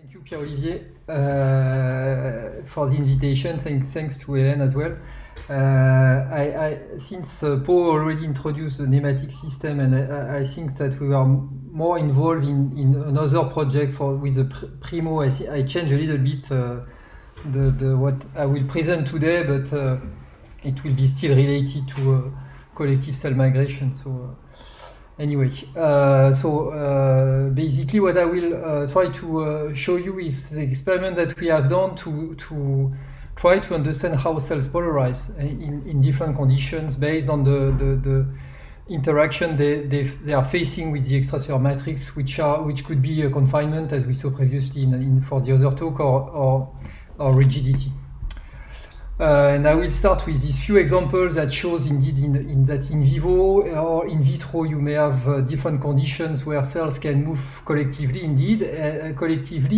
Thank you, Pierre-Olivier, for the invitation. Thanks to Hélène as well. Since Paul already introduced the nematic system, and I think that we are more involved in another project with the Primo. I changed a little bit what I will present today, but it will be still related to collective cell migration. Anyway, basically what I will try to show you is the experiment that we have done to try to understand how cells polarize in different conditions based on the interaction they are facing with the extracellular matrix, which could be a confinement, as we saw previously for the other talk, or rigidity. And I will start with these few examples that shows indeed that in vivo or in vitro you may have different conditions where cells can move collectively,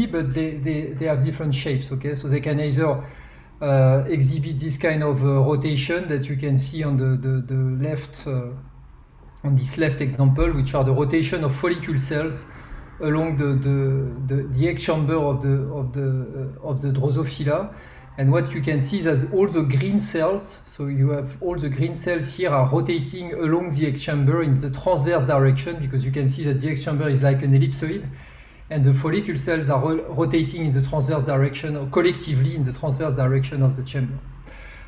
but they have different shapes. Okay, so they can either exhibit this kind of rotation that you can see on the left, on this left example, which are the rotation of follicle cells along the egg chamber of the Drosophila. And what you can see is that all the green cells, so you have all the green cells here are rotating along the egg chamber in the transverse direction, because you can see that the egg chamber is like an ellipsoid, and the follicle cells are rotating in the transverse direction, or collectively in the transverse direction of the chamber.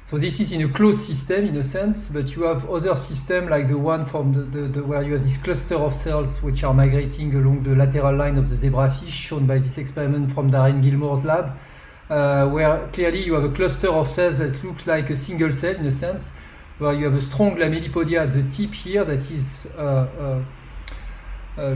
So this is in a closed system in a sense, but you have other systems like the one from where you have this cluster of cells which are migrating along the lateral line of the zebrafish, shown by this experiment from Darren Gilmore's lab. Where clearly you have a cluster of cells that looks like a single cell in a sense, where you have a strong lamellipodia at the tip here that is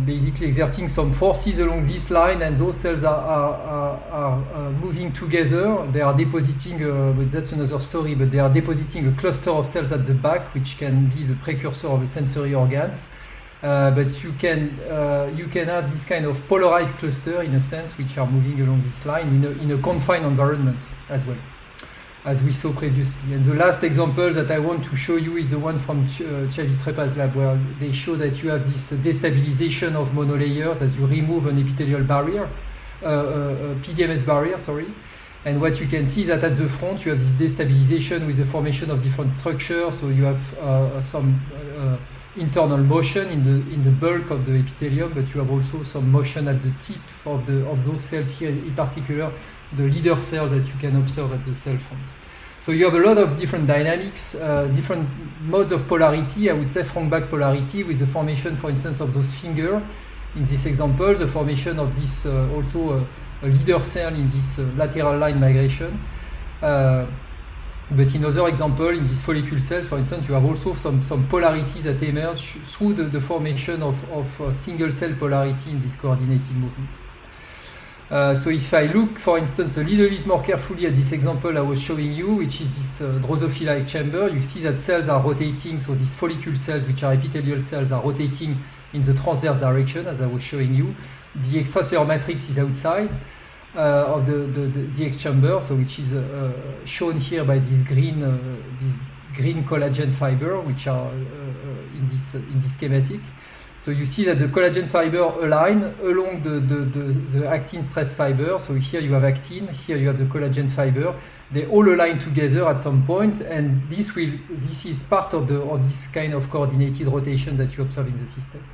basically exerting some forces along this line, and those cells are moving together. They are depositing, but that's another story, but they are depositing a cluster of cells at the back, which can be the precursor of the sensory organs. But you can have this kind of polarized cluster in a sense, which are moving along this line in a confined environment as well, as we saw previously. And the last example that I want to show you is the one from Xavier Trepa's lab, where they show that you have this destabilization of monolayers as you remove an epithelial barrier, PDMS barrier, sorry. And what you can see is that at the front you have this destabilization with the formation of different structures. So you have some internal motion in the bulk of the epithelium, but you have also some motion at the tip of those cells here, in particular the leader cell that you can observe at the cell front. So you have a lot of different dynamics, different modes of polarity. I would say front-back polarity, with the formation, for instance, of those fingers in this example, the formation of this also a leader cell in this lateral line migration. But in other example, in these follicle cells, for instance, you have also some polarities that emerge through the formation of single cell polarity in this coordinated movement. So if I look, for instance, a little bit more carefully at this example I was showing you, which is this Drosophila egg chamber, you see that cells are rotating. So these follicle cells, which are epithelial cells, are rotating in the transverse direction, as I was showing you. The extracellular matrix is outside of the egg chamber, so which is shown here by this green collagen fiber, which are in this schematic. So you see that the collagen fiber align along the actin stress fiber. So here you have actin, here you have the collagen fiber. They all align together at some point, and this is part of this kind of coordinated rotation that you observe in the system.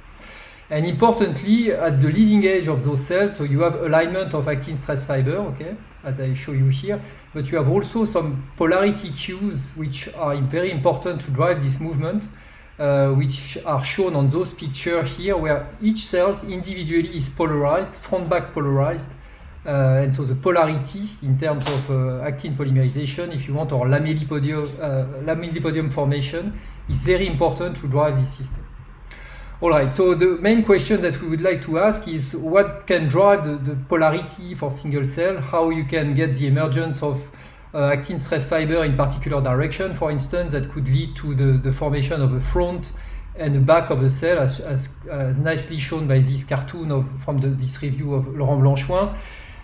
And importantly, at the leading edge of those cells, so you have alignment of actin stress fiber, okay, as I show you here, but you have also some polarity cues which are very important to drive this movement, which are shown on those pictures here, where each cell individually is polarized, front-back polarized, and so the polarity in terms of actin polymerization, if you want, or lamellipodium formation, is very important to drive this system. All right, so the main question that we would like to ask is what can drive the polarity for single cell, how you can get the emergence of actin stress fiber in particular direction, for instance, that could lead to the formation of a front and the back of the cell, as nicely shown by this cartoon from this review of Laurent Blanchoin,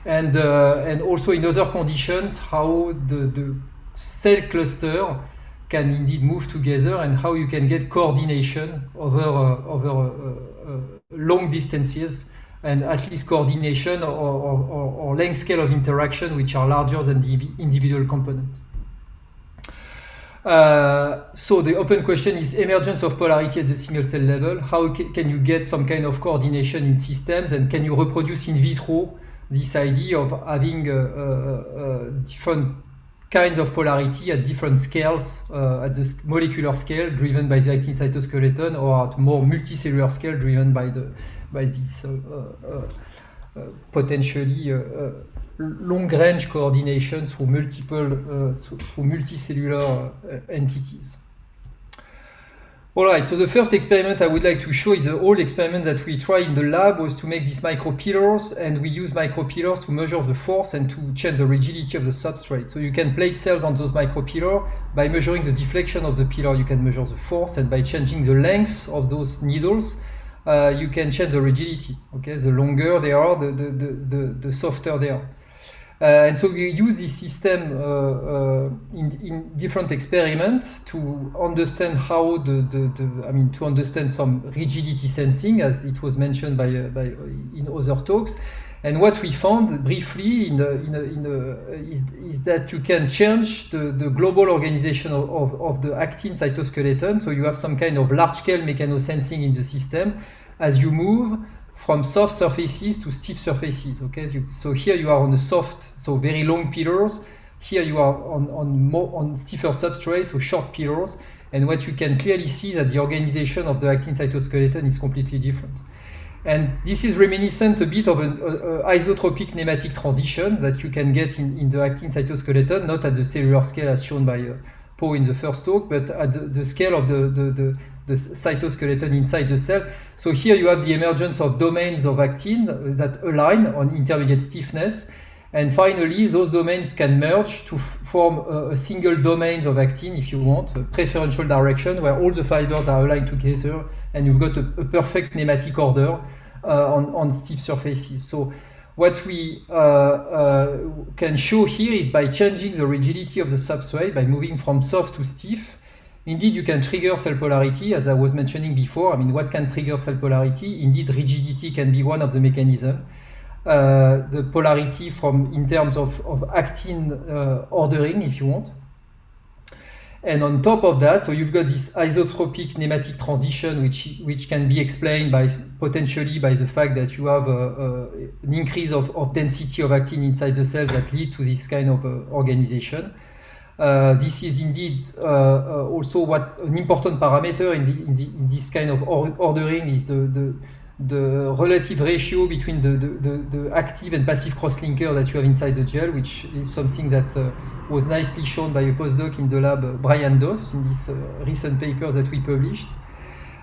and also in other conditions, how the cell cluster can indeed move together, and how you can get coordination over long distances and at least coordination or length scale of interaction which are larger than the individual component. So the open question is emergence of polarity at the single cell level. How can you get some kind of coordination in systems, and can you reproduce in vitro this idea of having different kinds of polarity at different scales, at the molecular scale driven by the actin cytoskeleton, or at more multicellular scale driven by this potentially long-range coordination through multicellular entities. All right, so the first experiment I would like to show is the old experiment that we tried in the lab, was to make these micropillars, and we use micropillars to measure the force and to change the rigidity of the substrate. So you can plate cells on those micropillars. By measuring the deflection of the pillar, you can measure the force, and by changing the length of those needles, you can change the rigidity. Okay, the longer they are, the softer they are. And so we use this system in different experiments to understand how to understand some rigidity sensing, as it was mentioned by in other talks. And what we found briefly is that you can change the global organization of the actin cytoskeleton. So you have some kind of large-scale mechanosensing in the system as you move from soft surfaces to stiff surfaces. Okay, so here you are on a soft, so very long pillars. Here you are on stiffer substrates, so short pillars. And what you can clearly see that the organization of the actin cytoskeleton is completely different. And this is reminiscent a bit of an isotropic nematic transition that you can get in the actin cytoskeleton, not at the cellular scale as shown by Paul in the first talk, but at the scale of the cytoskeleton inside the cell. So here you have the emergence of domains of actin that align on intermediate stiffness. And finally, those domains can merge to form a single domain of actin, if you want, a preferential direction where all the fibers are aligned together, and you've got a perfect nematic order on stiff surfaces. So what we can show here is by changing the rigidity of the substrate, by moving from soft to stiff, indeed you can trigger cell polarity, as I was mentioning before. I mean, what can trigger cell polarity? Indeed, rigidity can be one of the mechanisms. The polarity in terms of actin ordering, if you want. And on top of that, so you've got this isotropic nematic transition, which can be explained potentially by the fact that you have an increase of density of actin inside the cell that lead to this kind of organization. This is indeed also an important parameter in this kind of ordering is the relative ratio between the active and passive crosslinker that you have inside the gel, which is something that was nicely shown by a postdoc in the lab, Brian Doss, in this recent paper that we published.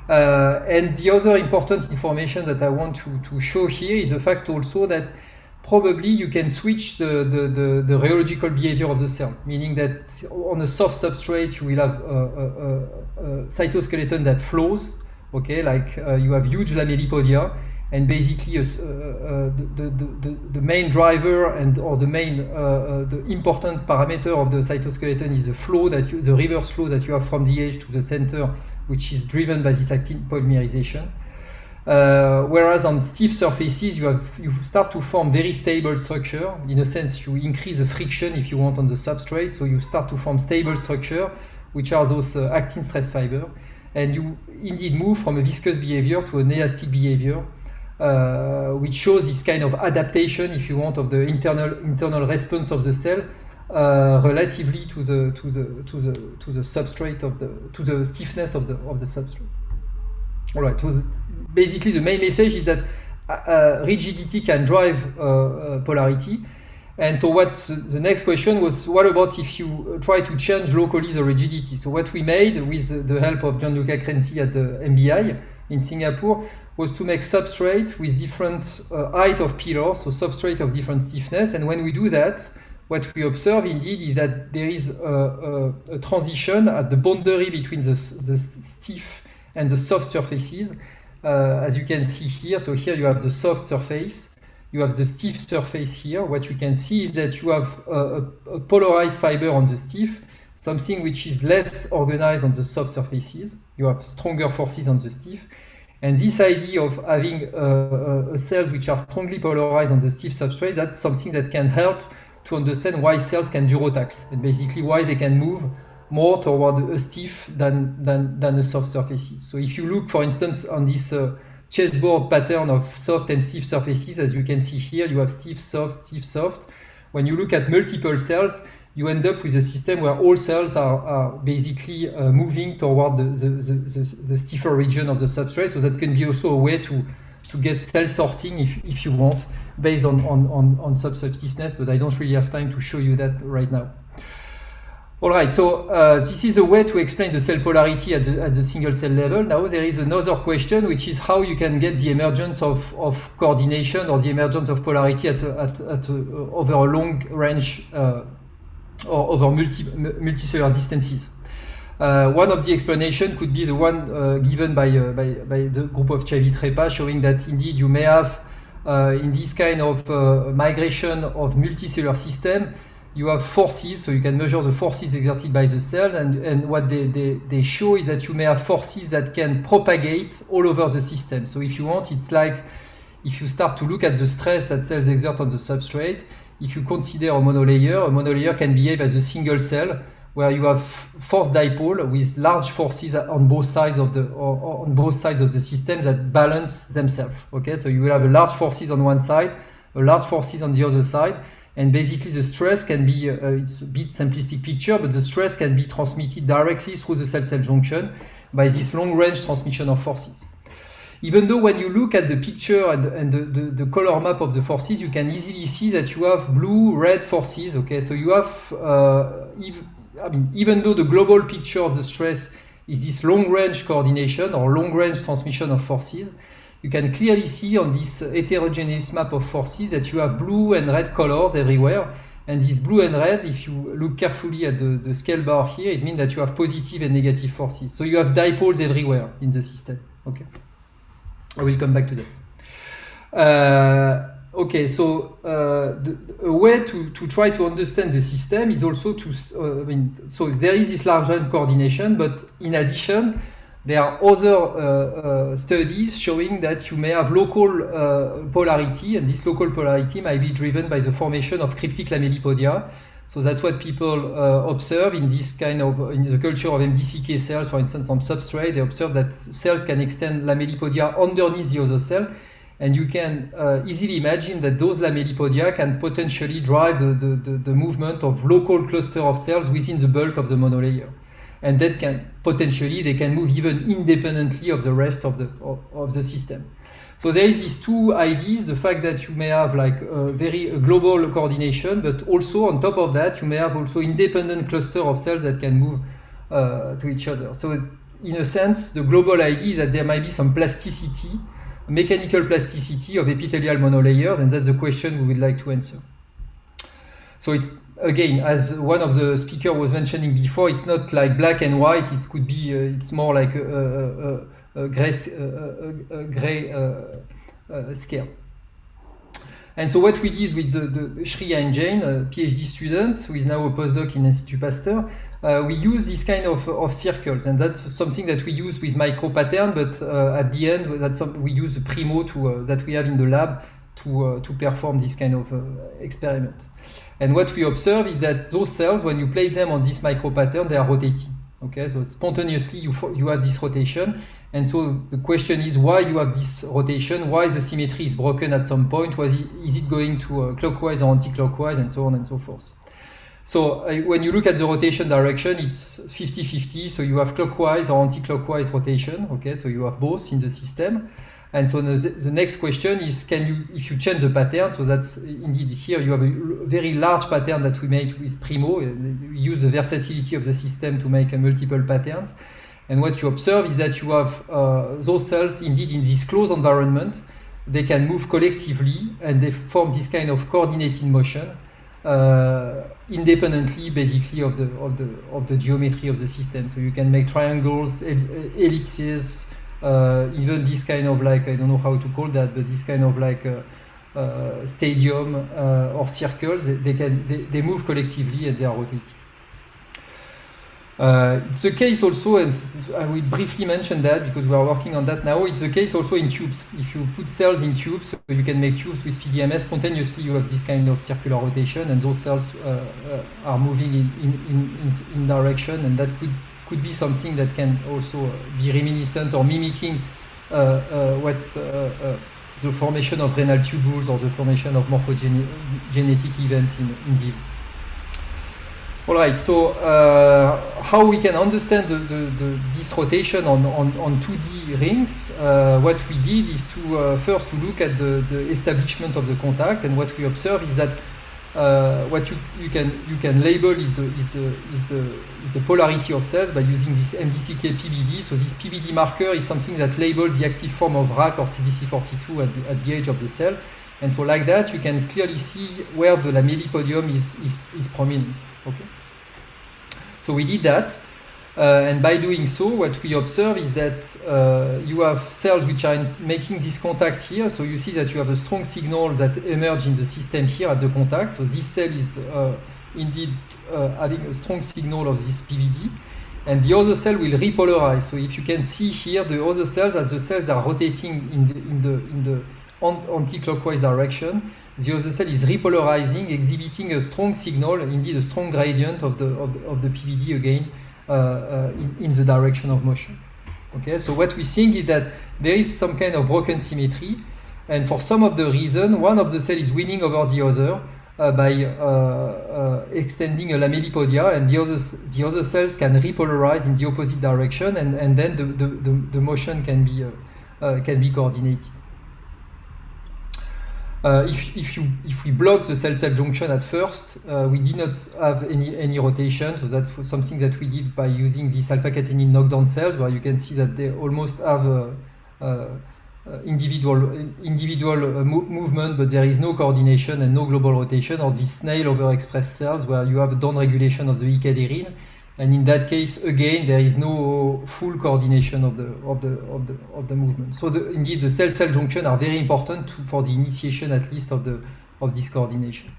And the other important information that I want to show here is the fact also that probably you can switch the rheological behavior of the cell, meaning that on a soft substrate you will have a cytoskeleton that flows. Okay, like you have huge lamellipodia, and basically the main driver or the important parameter of the cytoskeleton is the flow the reverse flow that you have from the edge to the center, which is driven by this actin polymerization. Whereas on stiff surfaces you start to form very stable structure. In a sense, you increase the friction, if you want, on the substrate, so you start to form stable structure, which are those actin stress fiber. And you indeed move from a viscous behavior to an elastic behavior, which shows this kind of adaptation, if you want, of the internal response of the cell relatively to the substrate to the stiffness of the substrate. All right. So basically, the main message is that rigidity can drive polarity. And so the next question was, what about if you try to change locally the rigidity? So what we made with the help of Gianluca Crenzi at the MBI in Singapore was to make substrate with different height of pillars, so substrate of different stiffness. And when we do that, what we observe indeed is that there is a transition at the boundary between the stiff and the soft surfaces, as you can see here. So here you have the soft surface. You have the stiff surface here. What you can see is that you have a polarized fiber on the stiff, something which is less organized on the soft surfaces. You have stronger forces on the stiff. And this idea of having cells which are strongly polarized on the stiff substrate, that's something that can help to understand why cells can durotax, and basically why they can move more toward a stiff than a soft surfaces. So if you look, for instance, on this chessboard pattern of soft and stiff surfaces, as you can see here, you have stiff, soft. When you look at multiple cells, you end up with a system where all cells are basically moving toward the stiffer region of the substrate. So that can be also a way to get cell sorting if you want, based on substrate stiffness, but I don't really have time to show you that right now. All right, so this is a way to explain the cell polarity at the single cell level. Now there is another question, which is how you can get the emergence of coordination or the emergence of polarity over a long range or over multicellular distances. One of the explanations could be the one given by the group of Chavit-Repa, showing that indeed you may have in this kind of migration of multicellular system, you have forces, so you can measure the forces exerted by the cell, and what they show is that you may have forces that can propagate all over the system. So if you want, it's like if you start to look at the stress that cells exert on the substrate, if you consider a monolayer can behave as a single cell, where you have force dipole with large forces on both sides of the system that balance themselves. Okay, so you will have a large forces on one side, a large forces on the other side, and basically the stress can be, it's a bit simplistic picture, but the stress can be transmitted directly through the cell-cell junction by this long-range transmission of forces. Even though when you look at the picture and the color map of the forces, you can easily see that you have blue, red forces. Okay, so you have, even though the global picture of the stress is this long-range coordination or long-range transmission of forces, you can clearly see on this heterogeneous map of forces that you have blue and red colors everywhere. And this blue and red, if you look carefully at the scale bar here, it means that you have positive and negative forces. So you have dipoles everywhere in the system. Okay, I will come back to that. Okay, so a way to try to understand the system is also to, so there is this large range coordination, but in addition, there are other studies showing that you may have local polarity, and this local polarity might be driven by the formation of cryptic lamellipodia. So that's what people observe in this kind of, in the culture of MDCK cells, for instance, on substrate. They observe that cells can extend lamellipodia underneath the other cell, and you can easily imagine that those lamellipodia can potentially drive the movement of local cluster of cells within the bulk of the monolayer. And that can potentially, they can move even independently of the rest of the system. So there is these two ideas, the fact that you may have like a very global coordination, but also on top of that, you may have also independent cluster of cells that can move to each other. So in a sense, the global idea is that there might be some plasticity, mechanical plasticity of epithelial monolayers, and that's the question we would like to answer. So it's, again, as one of the speakers was mentioning before, it's not like black and white. It could be, it's more like a gray scale. And so what we did with the Shreya and Jane, a PhD student who is now a postdoc in Institut Pasteur, we use this kind of circles, and that's something that we use with micro pattern, but at the end, we use the Primo that we have in the lab to perform this kind of experiment. And what we observe is that those cells, when you play them on this micro pattern, they are rotating. Okay, so spontaneously you have this rotation, and so the question is why you have this rotation, why the symmetry is broken at some point, is it going to clockwise or anti-clockwise, and so on and so forth. So when you look at the rotation direction, it's 50-50, so you have clockwise or anti-clockwise rotation. Okay, so you have both in the system. And so the next question is, if you change the pattern, so that's indeed here you have a very large pattern that we made with Primo. We use the versatility of the system to make multiple patterns. And what you observe is that you have those cells indeed in this closed environment. They can move collectively and they form this kind of coordinated motion independently, basically, of the geometry of the system. So you can make triangles, ellipses, even this kind of like, I don't know how to call that, but this kind of like stadium or circles, they move collectively and they are rotating. It's the case also, and I will briefly mention that because we are working on that now. It's the case also in tubes. If you put cells in tubes, so you can make tubes with PDMS spontaneously. You have this kind of circular rotation, and those cells are moving in direction, and that could be something that can also be reminiscent or mimicking the formation of renal tubules or the formation of morphogenetic events in vivo. All right, so how we can understand this rotation on 2D rings, what we did is to first to look at the establishment of the contact, and what we observe is that what you can label is the polarity of cells by using this MDCK PBD. So this PBD marker is something that labels the active form of RAC or CDC42 at the edge of the cell. And so like that, you can clearly see where the lamellipodium is prominent. Okay. So we did that, and by doing so, what we observe is that you have cells which are making this contact here. So you see that you have a strong signal that emerges in the system here at the contact. So this cell is indeed having a strong signal of this PBD, and the other cell will repolarize. So if you can see here, the other cells, as the cells are rotating in the anti-clockwise direction, the other cell is repolarizing, exhibiting a strong signal, indeed a strong gradient of the PBD again in the direction of motion. Okay, so what we think is that there is some kind of broken symmetry, and for some of the reason, one of the cells is winning over the other by extending a lamellipodia, and the other cells can repolarize in the opposite direction, and then the motion can be coordinated. If we block the cell-cell junction at first, we did not have any rotation, so that's something that we did by using these alpha-catenin knockdown cells, where you can see that they almost have individual movement, but there is no coordination and no global rotation, or these snail overexpressed cells where you have a downregulation of the E-cadherin. And in that case, again, there is no full coordination of the movement. So indeed, the cell-cell junction are very important for the initiation, at least, of this coordination.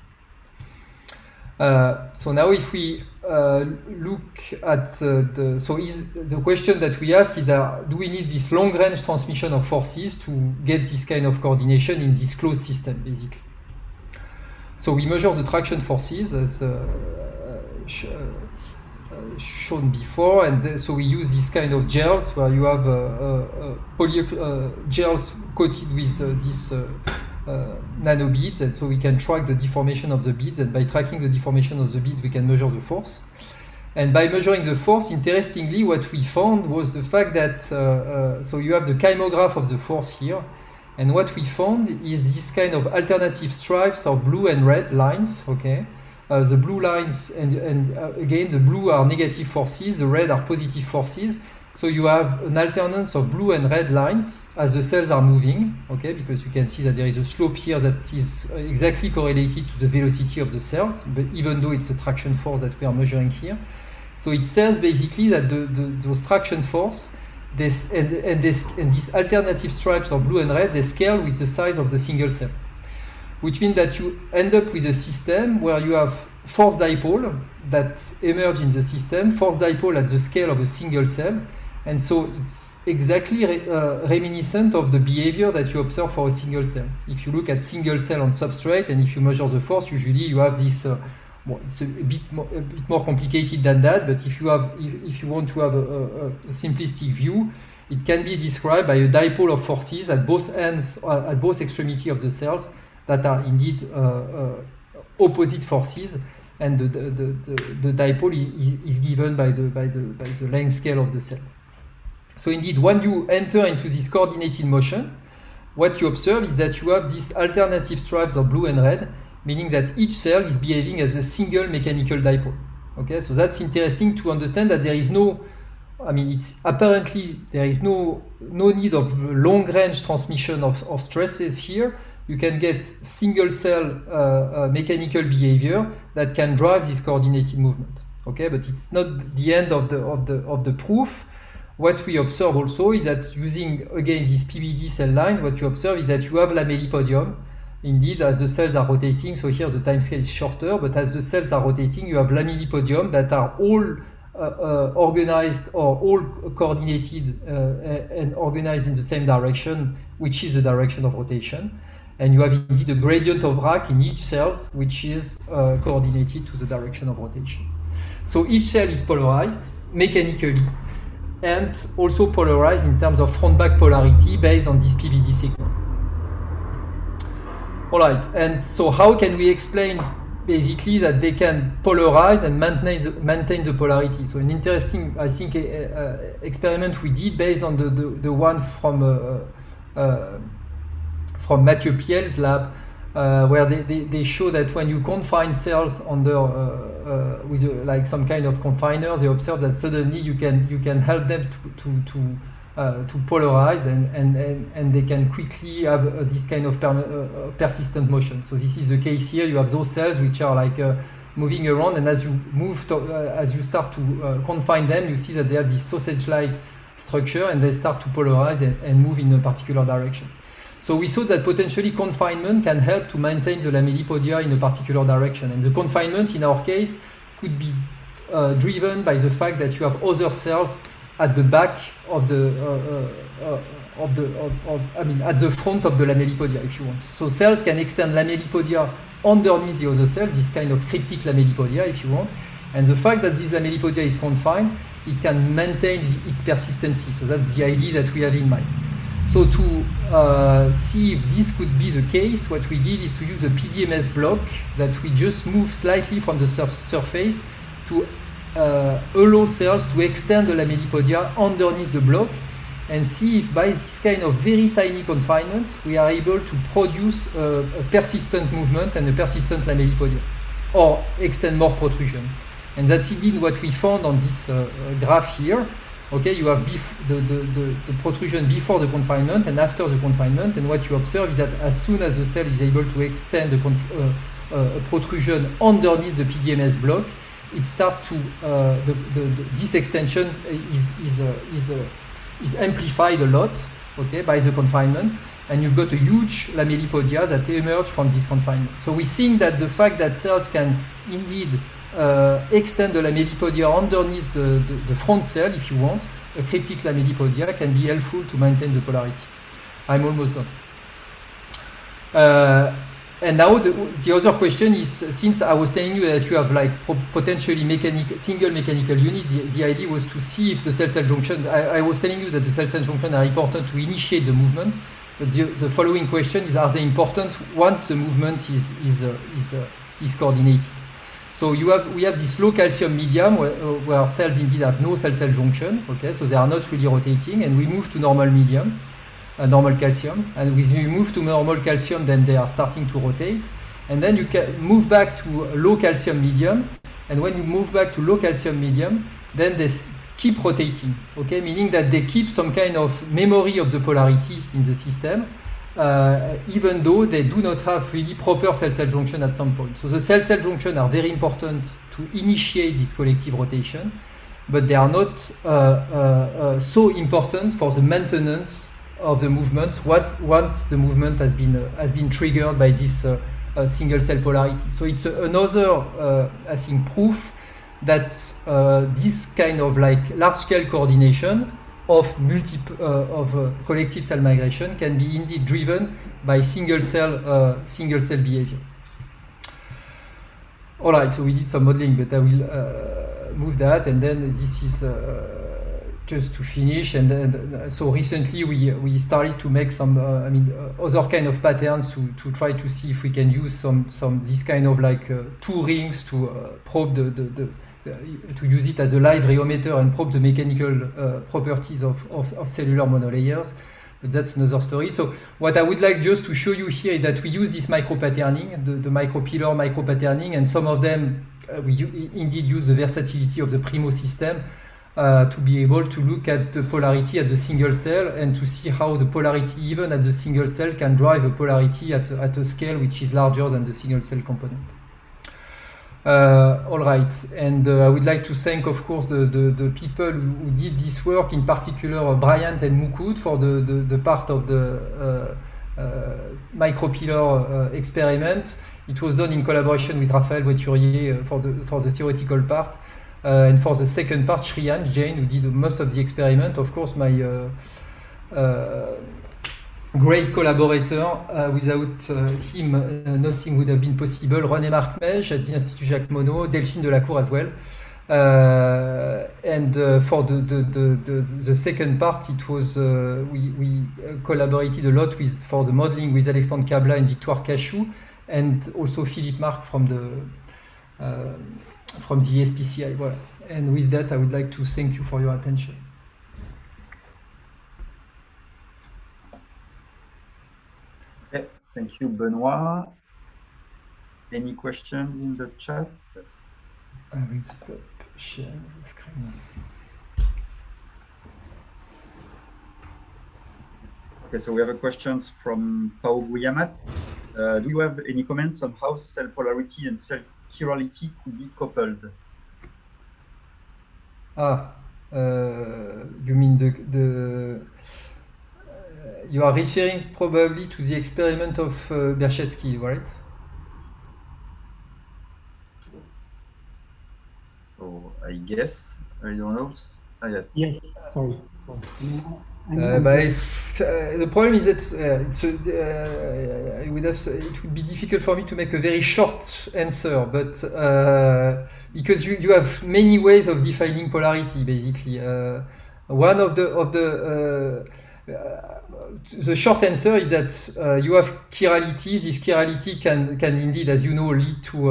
So now, if we look at the question that we ask is that do we need this long-range transmission of forces to get this kind of coordination in this closed system, basically? So we measure the traction forces as shown before, and so we use this kind of gels where you have gels coated with these nanobeads, and so we can track the deformation of the beads, and by tracking the deformation of the bead we can measure the force. And by measuring the force, interestingly, what we found was the fact that so you have the kymograph of the force here, and what we found is this kind of alternative stripes of blue and red lines. Okay. The blue lines, and again, the blue are negative forces, the red are positive forces. So you have an alternance of blue and red lines as the cells are moving, okay, because you can see that there is a slope here that is exactly correlated to the velocity of the cells, but even though it's a traction force that we are measuring here. So it says basically that those traction force, these alternative stripes of blue and red, they scale with the size of the single cell, which means that you end up with a system where you have force dipole that emerge in the system, force dipole at the scale of a single cell, and so it's exactly reminiscent of the behavior that you observe for a single cell. If you look at single cell on substrate, and if you measure the force, usually you have this, well, it's a bit more complicated than that, but if you want to have a simplistic view, it can be described by a dipole of forces at both ends, at both extremities of the cells, that are indeed opposite forces, and the dipole is given by the length scale of the cell. So indeed, when you enter into this coordinated motion, what you observe is that you have these alternative stripes of blue and red, meaning that each cell is behaving as a single mechanical dipole. Okay, so that's interesting to understand that there is no, I mean, it's apparently there is no need of long-range transmission of stresses here. You can get single cell mechanical behavior that can drive this coordinated movement. Okay, but it's not the end of the proof. What we observe also is that using again this PBD cell line, what you observe is that you have lamellipodium. Indeed, as the cells are rotating, so here the time scale is shorter, but as the cells are rotating, you have lamellipodium that are all organized or all coordinated and organized in the same direction, which is the direction of rotation. And you have indeed a gradient of RAC in each cell, which is coordinated to the direction of rotation. So each cell is polarized mechanically and also polarized in terms of front-back polarity based on this PVD signal. All right, and so how can we explain basically that they can polarize and maintain the polarity? So an interesting, I think, experiment we did based on the one from Mathieu Piel's lab, where they show that when you confine cells under with like some kind of confiner, they observe that suddenly you can help them to polarize and they can quickly have this kind of persistent motion. So this is the case here. You have those cells which are like moving around, and as you start to confine them, you see that they have this sausage-like structure and they start to polarize and move in a particular direction. So we saw that potentially confinement can help to maintain the lamellipodia in a particular direction, and the confinement in our case could be driven by the fact that you have other cells at the back of at the front of the lamellipodia, if you want. So cells can extend lamellipodia underneath the other cells, this kind of cryptic lamellipodia, if you want. And the fact that this lamellipodia is confined, it can maintain its persistency. So that's the idea that we have in mind. So to see if this could be the case, what we did is to use a PDMS block that we just move slightly from the surface to allow cells to extend the lamellipodia underneath the block, and see if by this kind of very tiny confinement we are able to produce a persistent movement and a persistent lamellipodia, or extend more protrusion. And that's indeed what we found on this graph here. Okay, you have the protrusion before the confinement and after the confinement, and what you observe is that as soon as the cell is able to extend a protrusion underneath the PDMS block, it starts to this extension is amplified a lot, okay, by the confinement, and you've got a huge lamellipodia that emerge from this confinement. So we think that the fact that cells can indeed extend the lamellipodia underneath the front cell, if you want, a cryptic lamellipodia, can be helpful to maintain the polarity. I'm almost done. And now the other question is, since I was telling you that you have like potentially single mechanical unit, the idea was to see if the cell-cell junction, I was telling you that the cell-cell junction are important to initiate the movement, but the following question is, are they important once the movement is coordinated? So we have this low calcium medium where cells indeed have no cell-cell junction, okay, so they are not really rotating, and we move to normal medium, normal calcium, and when you move to normal calcium, then they are starting to rotate, and then you can move back to low calcium medium, and when you move back to low calcium medium, then they keep rotating, okay, meaning that they keep some kind of memory of the polarity in the system, even though they do not have really proper cell-cell junction at some point. So the cell-cell junction are very important to initiate this collective rotation, but they are not so important for the maintenance of the movement once the movement has been triggered by this single cell polarity. So it's another I think proof that this kind of like large scale coordination of collective cell migration can be indeed driven by single cell behavior. All right, so we did some modeling, but I will move that, and then this is just to finish. And then, so recently we started to make some other kind of patterns to try to see if we can use some this kind of like two rings to probe to use it as a live rheometer and probe the mechanical properties of cellular monolayers. But that's another story. So what I would like just to show you here is that we use this micro-patterning, the micropillar micro-patterning, and some of them we indeed use the versatility of the Primo system to be able to look at the polarity at the single cell and to see how the polarity even at the single cell can drive a polarity at a scale which is larger than the single cell component. All right, and I would like to thank, of course, the people who did this work, in particular Bryant and Mukut for the part of the micropillar experiment. It was done in collaboration with Raphaël Voiturier for the theoretical part. And for the second part, Shriyan, Jane, who did most of the experiment, of course, my great collaborator. Without him, nothing would have been possible. René Marc Mège at the Institut Jacques Monod, Delphine Delacour as well. And for the second part, it was we collaborated a lot for the modeling with Alexandre Cabla and Victoire Cachou, and also Philippe Marc from the SPCI. Voilà. And with that, I would like to thank you for your attention. Okay, thank you, Benoit. Any questions in the chat? I will stop sharing the screen. Okay, so we have a question from Pau Guyamat. Do you have any comments on how cell polarity and cell chirality could be coupled? You mean you are referring probably to the experiment of Bershetsky, right? So I guess, I don't know. Yes. Yes, sorry. But the problem is that it would be difficult for me to make a very short answer, but because you have many ways of defining polarity, basically. One of the short answer is that you have chirality. This chirality can indeed, as you know, lead to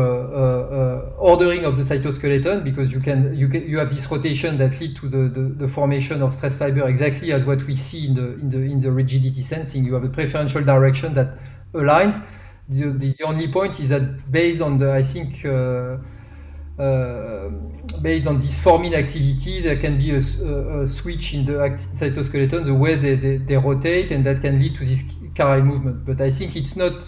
ordering of the cytoskeleton, because you have this rotation that lead to the formation of stress fiber, exactly as what we see in the rigidity sensing. You have a preferential direction that aligns. The only point is that based on based on this forming activity, there can be a switch in the cytoskeleton, the way they rotate, and that can lead to this chiral movement. But I think it's not.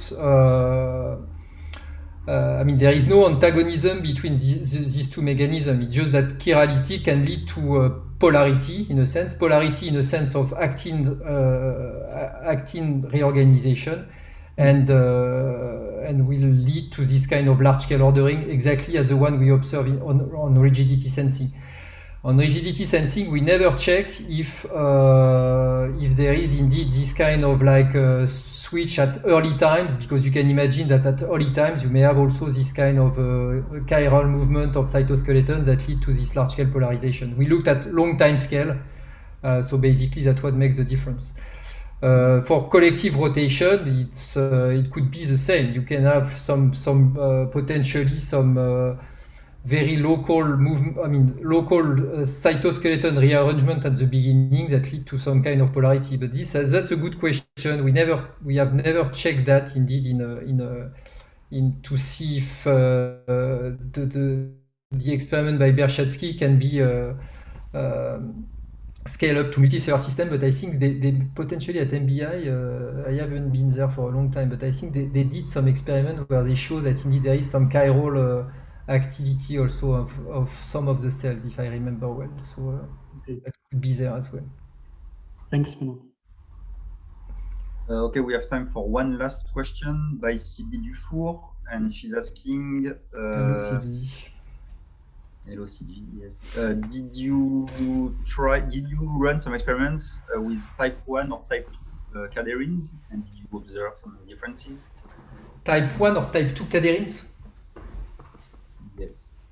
There is no antagonism between these two mechanisms. It's just that chirality can lead to polarity, in a sense. Polarity in a sense of actin reorganization. And will lead to this kind of large-scale ordering, exactly as the one we observe on rigidity sensing. On rigidity sensing, we never check if there is indeed this kind of switch at early times, because you can imagine that at early times you may have also this kind of chiral movement of cytoskeleton that lead to this large-scale polarization. We looked at long time scale, so basically that's what makes the difference. For collective rotation, it could be the same. You can have potentially some very local movement. Local cytoskeleton rearrangement at the beginning that lead to some kind of polarity. But that's a good question. We have never checked that indeed to see if the experiment by Bershetsky can be scale up to multicellular system, but I think they potentially at MBI, I haven't been there for a long time, but I think they did some experiment where they show that indeed there is some chiral activity also of some of the cells, if I remember well. So that could be there as well. Thanks, Benoit. Okay, we have time for one last question by Sylvie Dufour, and she's asking. Hello, Sylvie. Hello, CG, yes. Did you run some experiments with type 1 or type 2 caderins, and did you observe some differences? Type 1 or type 2 caderins? Yes.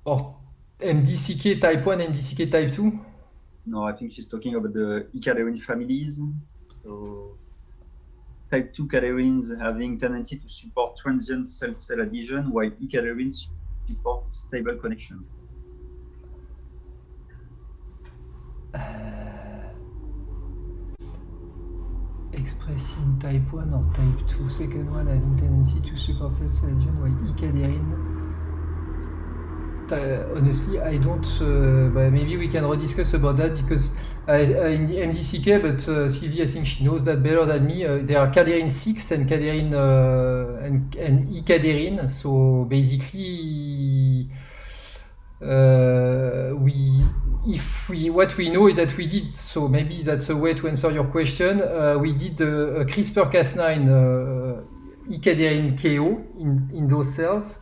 Or MDCK type 1, MDCK type 2? No, I think she's talking about the E-caderin families. So type 2 caderins having tendency to support transient cell-cell adhesion, while E-caderins support stable connections. Expressing type 1 or type 2, second one having tendency to support cell-cell adhesion, while E-caderin. Honestly, I don't. But maybe we can rediscuss about that, because in the MDCK, but Sylvie, I think she knows that better than me. There are caderin 6 and caderin and E-caderin. So basically, what we know is that we did. So maybe that's a way to answer your question. We did a CRISPR-Cas9 E-caderin KO in those cells.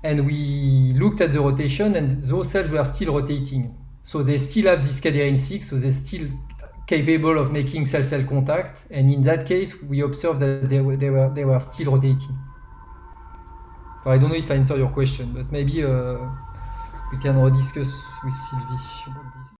and we looked at the rotation, and those cells were still rotating. So they still have this cadherin 6, so they're still capable of making cell-cell contact. And in that case, we observed that they were still rotating. So I don't know if I answered your question, but maybe we can rediscuss with Sylvie about this.